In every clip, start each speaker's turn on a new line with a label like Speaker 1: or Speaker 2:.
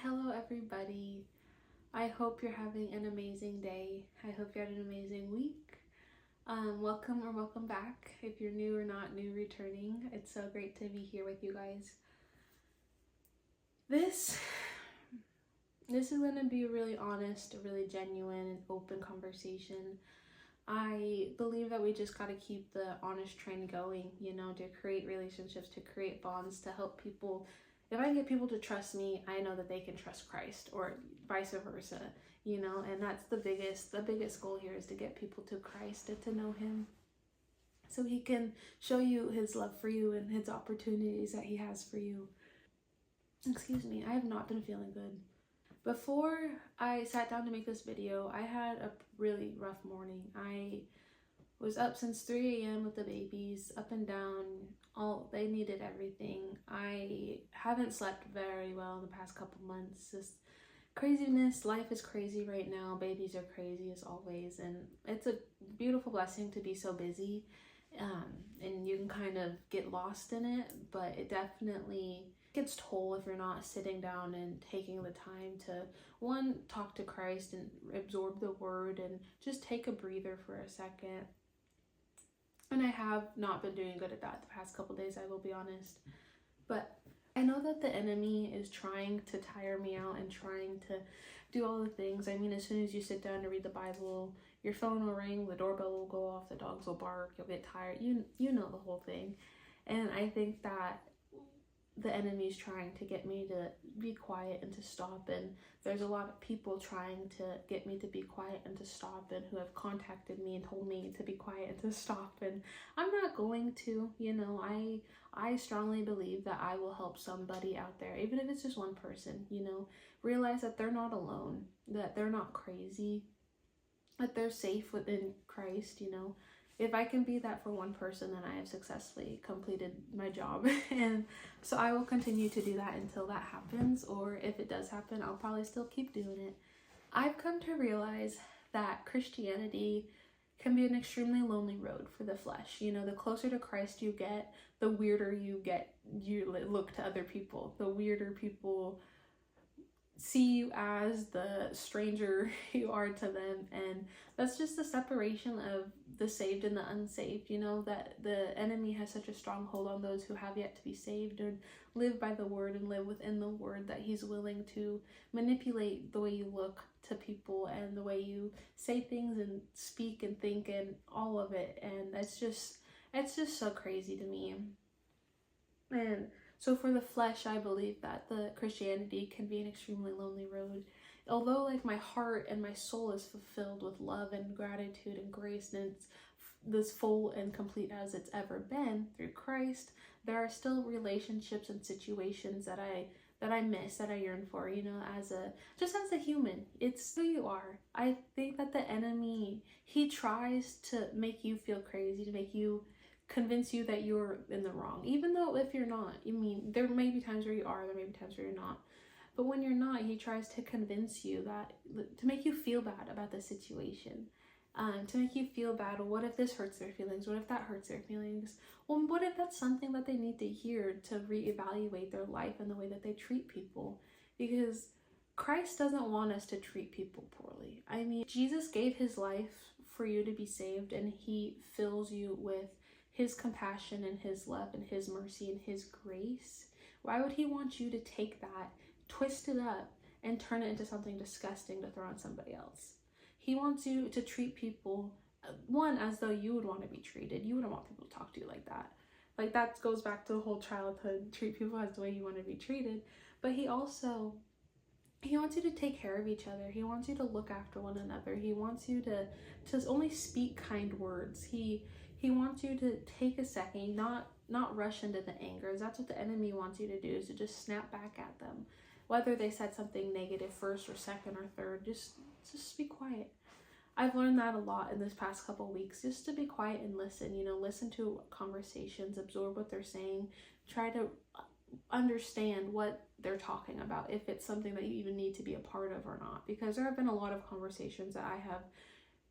Speaker 1: Hello everybody. I hope you're having an amazing day. I hope you had an amazing week. Welcome or welcome back. If you're new or not new, returning. It's so great to be here with you guys. This is going to be a really honest, a really genuine and open conversation. I believe that we just got to keep the honest train going, to create relationships, to create bonds, to help people. If I can get people to trust me, I know that they can trust Christ, or vice versa, and that's the biggest goal here, is to get people to Christ and to know him so he can show you his love for you and his opportunities that he has for you. Excuse me, I have not been feeling good. Before I sat down to make this video, I had a really rough morning. I was up since 3 a.m. with the babies, up and down. They needed everything. I haven't slept very well in the past couple months. Just craziness. Life is crazy right now. Babies are crazy as always, and it's a beautiful blessing to be so busy. And you can kind of get lost in it, but it definitely gets toll if you're not sitting down and taking the time to, one, talk to Christ and absorb the word and just take a breather for a second. And I have not been doing good at that the past couple days, I will be honest. But I know that the enemy is trying to tire me out and trying to do all the things. I mean, as soon as you sit down to read the Bible, your phone will ring, the doorbell will go off, the dogs will bark, you'll get tired. You know the whole thing. And I think that the enemy is trying to get me to be quiet and to stop, and there's a lot of people trying to get me to be quiet and to stop, and who have contacted me and told me to be quiet and to stop, and I'm not going to. I strongly believe that I will help somebody out there, even if it's just one person, realize that they're not alone, that they're not crazy, that they're safe within Christ. If I can be that for one person, then I have successfully completed my job. And so I will continue to do that until that happens, or if it does happen, I'll probably still keep doing it. I've come to realize that Christianity can be an extremely lonely road for the flesh. The closer to Christ you get, the weirder you get. You look to other people. The weirder people see you as, the stranger you are to them, and that's just the separation of the saved and the unsaved. That the enemy has such a strong hold on those who have yet to be saved and live by the word and live within the word, that he's willing to manipulate the way you look to people and the way you say things and speak and think and all of it. And it's just so crazy to me. And so for the flesh, I believe that the Christianity can be an extremely lonely road. Although my heart and my soul is fulfilled with love and gratitude and grace, and it's this full and complete as it's ever been through Christ, there are still relationships and situations that I miss, that I yearn for, as a human. It's who you are. I think that the enemy, he tries to make you feel crazy, to make you convince you that you're in the wrong, even though if you're not. There may be times where you are, there may be times where you're not, but when you're not, he tries to convince you, that to make you feel bad about the situation, to make you feel bad. What if this hurts their feelings? What if that hurts their feelings? Well, what if that's something that they need to hear to reevaluate their life and the way that they treat people? Because Christ doesn't want us to treat people poorly. Jesus gave his life for you to be saved, and he fills you with his compassion and his love and his mercy and his grace. Why would he want you to take that, twist it up, and turn it into something disgusting to throw on somebody else? He wants you to treat people, one, as though you would want to be treated. You wouldn't want people to talk to you like that. That goes back to the whole childhood, treat people as the way you want to be treated. But he wants you to take care of each other. He wants you to look after one another. He wants you to only speak kind words. He wants you to take a second, not rush into the anger. That's what the enemy wants you to do, is to just snap back at them. Whether they said something negative first or second or third, just be quiet. I've learned that a lot in this past couple weeks, just to be quiet and listen. Listen to conversations, absorb what they're saying, try to understand what they're talking about, if it's something that you even need to be a part of or not. Because there have been a lot of conversations that I have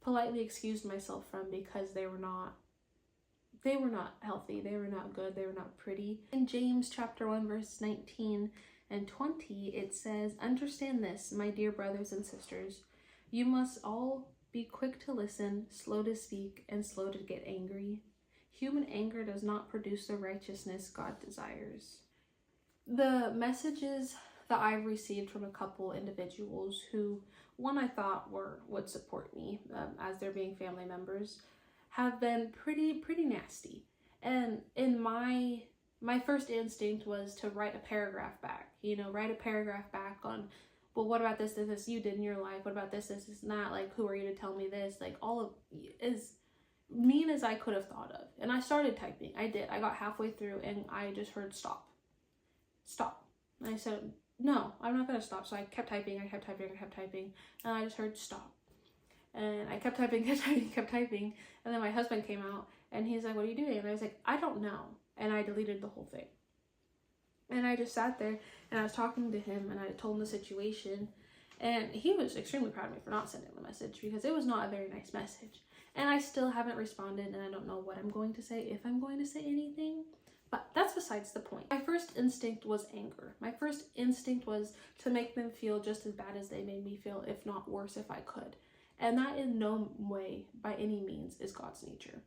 Speaker 1: politely excused myself from because they were not healthy, they were not good, they were not pretty. In James chapter 1 verse 19, and 20, it says, "Understand this, my dear brothers and sisters. You must all be quick to listen, slow to speak, and slow to get angry. Human anger does not produce the righteousness God desires." The messages that I've received from a couple individuals who, one, I thought would support me as they're being family members, have been pretty nasty. And in my first instinct was to write a paragraph back, on, well, what about this you did in your life? What about this and that? Like, who are you to tell me this? Like, all of, as mean as I could have thought of. And I started typing. I did. I got halfway through and I just heard stop. And I said, no, I'm not going to stop. So I kept typing, and I just heard stop. And I kept typing. And then my husband came out and he's like, "What are you doing?" And I was like, "I don't know." And I deleted the whole thing. And I just sat there and I was talking to him and I told him the situation. And he was extremely proud of me for not sending the message because it was not a very nice message. And I still haven't responded and I don't know what I'm going to say, if I'm going to say anything. But that's besides the point. My first instinct was anger. My first instinct was to make them feel just as bad as they made me feel, if not worse, if I could. And that in no way, by any means, is God's nature.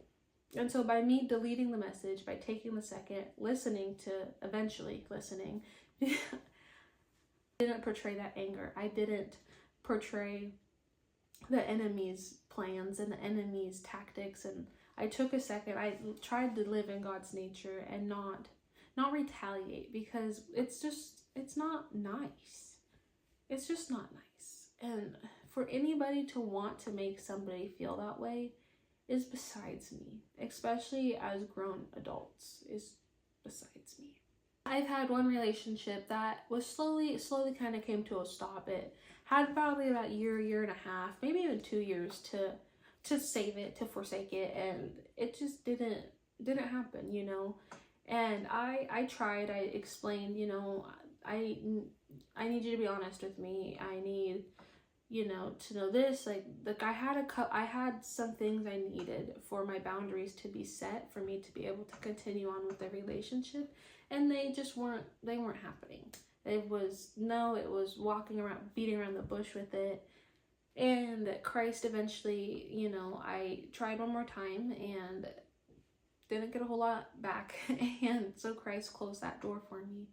Speaker 1: And so by me deleting the message, by taking the second, eventually listening, I didn't portray that anger. I didn't portray the enemy's plans and the enemy's tactics, and I took a second. I tried to live in God's nature and not retaliate, because it's not nice. It's just not nice. And for anybody to want to make somebody feel that way is besides me, especially as grown adults, is besides me. I've had one relationship that was slowly kind of came to a stop. It had probably about a year and a half, maybe even 2 years to save it, to forsake it, and it just didn't happen, And I tried. I explained, I need you to be honest with me. I need, to know this. Like I had some things I needed for my boundaries to be set for me to be able to continue on with the relationship, and they just weren't happening. It was walking around, beating around the bush with it. And Christ eventually, I tried one more time and didn't get a whole lot back. And so Christ closed that door for me.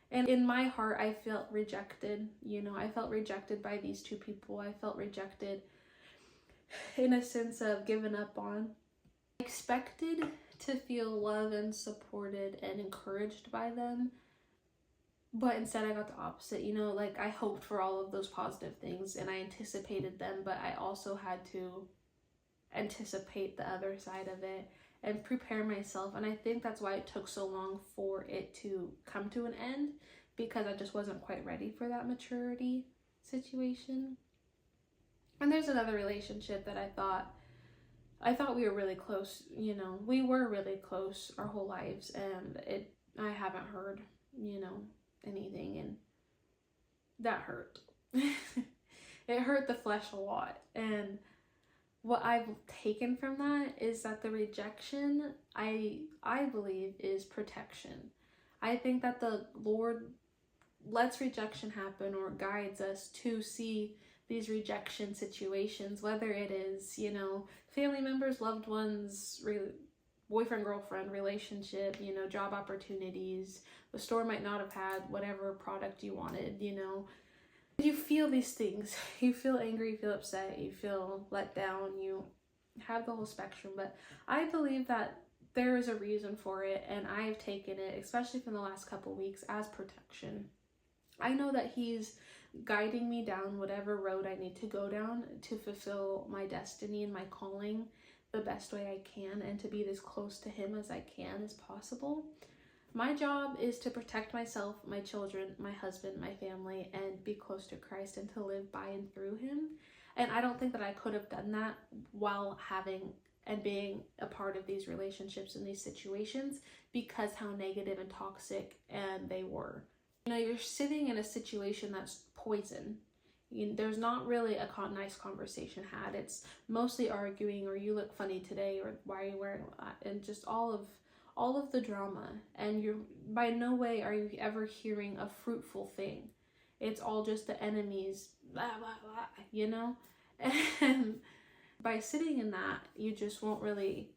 Speaker 1: And in my heart, I felt rejected. I felt rejected by these two people. I felt rejected in a sense of given up on. I expected to feel loved and supported and encouraged by them. But instead I got the opposite, like I hoped for all of those positive things and I anticipated them, but I also had to anticipate the other side of it and prepare myself. And I think that's why it took so long for it to come to an end, because I just wasn't quite ready for that maturity situation. And there's another relationship that I thought we were really close, we were really close our whole lives, and I haven't heard, anything, and that hurt. It hurt the flesh a lot. And what I've taken from that is that the rejection, I believe, is protection. I think that the Lord lets rejection happen or guides us to see these rejection situations, whether it is, family members, loved ones, boyfriend, girlfriend relationship, job opportunities. The store might not have had whatever product you wanted, You feel these things. You feel angry, you feel upset, you feel let down, you have the whole spectrum. But I believe that there is a reason for it, and I've taken it, especially from the last couple weeks, as protection. I know that He's guiding me down whatever road I need to go down to fulfill my destiny and my calling the best way I can, and to be as close to Him as I can as possible. My job is to protect myself, my children, my husband, my family, and be close to Christ and to live by and through Him. And I don't think that I could have done that while having and being a part of these relationships and these situations, because how negative and toxic and they were. You're sitting in a situation that's poison. There's not really a nice conversation had. It's mostly arguing, or you look funny today, or why are you wearing that, and just all all of the drama, and you're by no way are you ever hearing a fruitful thing. It's all just the enemy's blah blah blah, you know? And by sitting in that, you just won't really,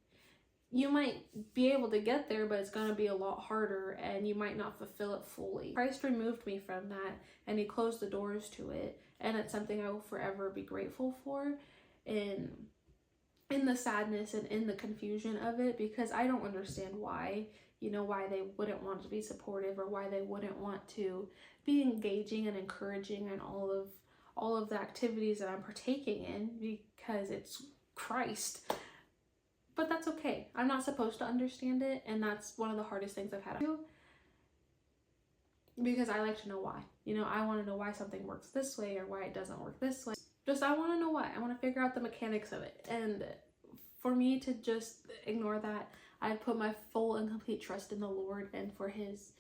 Speaker 1: you might be able to get there, but it's going to be a lot harder, and you might not fulfill it fully. Christ removed me from that, and he closed the doors to it, and it's something I will forever be grateful for in the sadness and in the confusion of it, because I don't understand why, why they wouldn't want to be supportive, or why they wouldn't want to be engaging and encouraging in all of the activities that I'm partaking in, because it's Christ. But that's okay. I'm not supposed to understand it, and that's one of the hardest things I've had to do, because I like to know why. I want to know why something works this way or why it doesn't work this way. I want to know why. I want to figure out the mechanics of it. And for me to just ignore that, I put my full and complete trust in the Lord and for his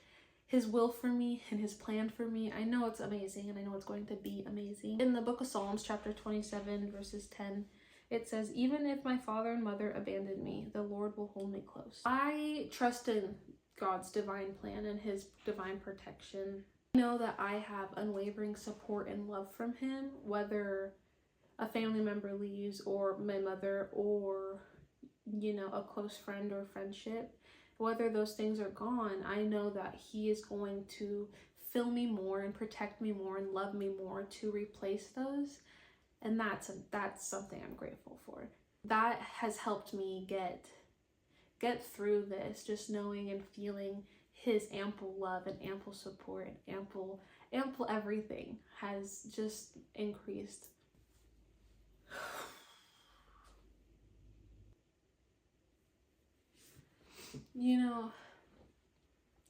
Speaker 1: will for me and his plan for me. I know it's amazing, and I know it's going to be amazing. In the book of Psalms, chapter 27, verses 10, it says, "Even if my father and mother abandon me, the Lord will hold me close." I trust in God's divine plan and his divine protection. I know that I have unwavering support and love from him, whether a family member leaves, or my mother, or a close friend or friendship. Whether those things are gone, I know that he is going to fill me more and protect me more and love me more to replace those. And that's something I'm grateful for. That has helped me get through this, just knowing and feeling his ample love and ample support and ample everything has just increased.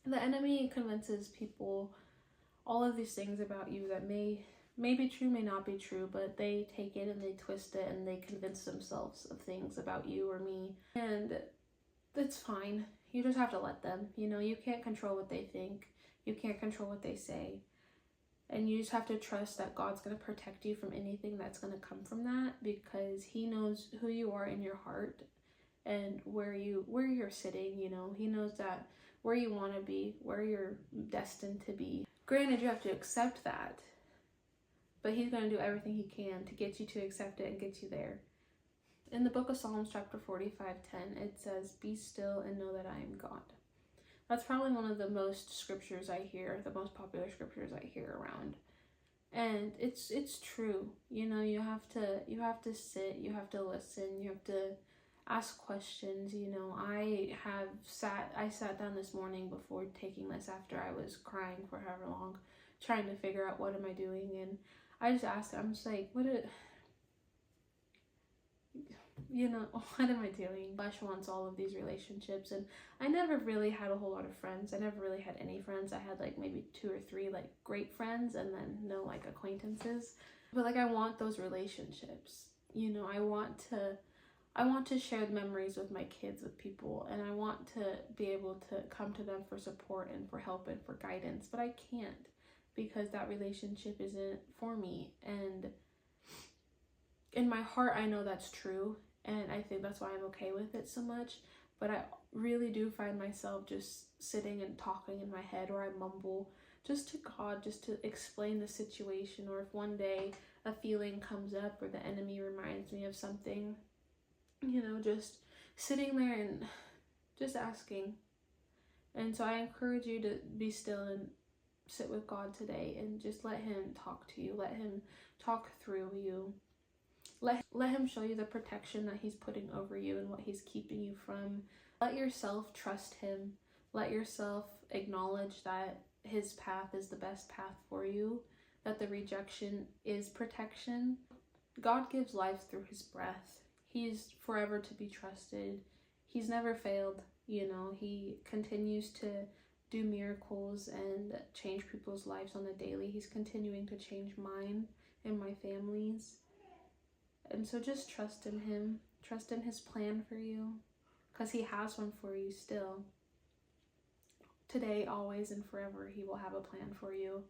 Speaker 1: The enemy convinces people all of these things about you that may be true, may not be true, but they take it and they twist it and they convince themselves of things about you or me. And it's fine. You just have to let them. You can't control what they think. You can't control what they say. And you just have to trust that God's going to protect you from anything that's going to come from that, because he knows who you are in your heart and where you're sitting. He knows that where you want to be, where you're destined to be. Granted, you have to accept that, but he's going to do everything he can to get you to accept it and get you there. In the book of Psalms, chapter 45:10, it says, "Be still and know that I am God." That's probably one of the most scriptures I hear, the most popular scriptures I hear around. And it's true. You have to sit, you have to listen, you have to ask questions. I sat down this morning before taking this, after I was crying for however long, trying to figure out what am I doing, and I just asked, I'm just like, what am I doing? Flesh wants all of these relationships, and I never really had a whole lot of friends. I never really had any friends. I had like maybe 2 or 3 like great friends, and then no like acquaintances. But like I want those relationships. I want to share memories with my kids with people, and I want to be able to come to them for support and for help and for guidance, but I can't, because that relationship isn't for me. And in my heart, I know that's true, and I think that's why I'm okay with it so much, but I really do find myself just sitting and talking in my head, or I mumble just to God, just to explain the situation, or if one day a feeling comes up or the enemy reminds me of something, just sitting there and just asking. And so I encourage you to be still and sit with God today, and just let him talk to you, let him talk through you. Let him show you the protection that he's putting over you and what he's keeping you from. Let yourself trust him. Let yourself acknowledge that his path is the best path for you, that the rejection is protection. God gives life through his breath. He's forever to be trusted. He's never failed. He continues to do miracles and change people's lives on the daily. He's continuing to change mine and my family's. And so just trust in him. Trust in his plan for you, because he has one for you still. Today, always, and forever, he will have a plan for you.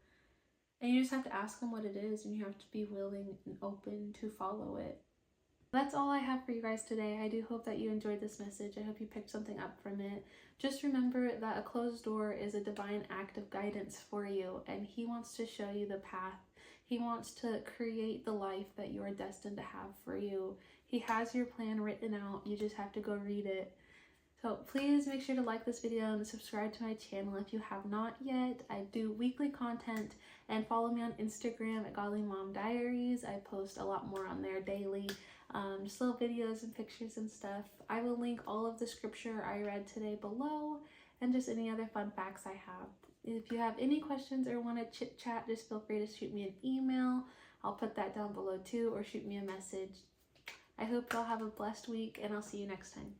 Speaker 1: And you just have to ask him what it is, and you have to be willing and open to follow it. That's all I have for you guys today. I do hope that you enjoyed this message. I hope you picked something up from it. Just remember that a closed door is a divine act of guidance for you, and He wants to show you the path. He wants to create the life that you are destined to have for you. He has your plan written out. You just have to go read it. So please make sure to like this video and subscribe to my channel if you have not yet. I do weekly content, and follow me on Instagram at Godlymomdiaries. I post a lot more on there daily. Just little videos and pictures and stuff. I will link all of the scripture I read today below, and just any other fun facts I have. If you have any questions or want to chit chat, just feel free to shoot me an email. I'll put that down below too, or shoot me a message. I hope y'all have a blessed week, and I'll see you next time.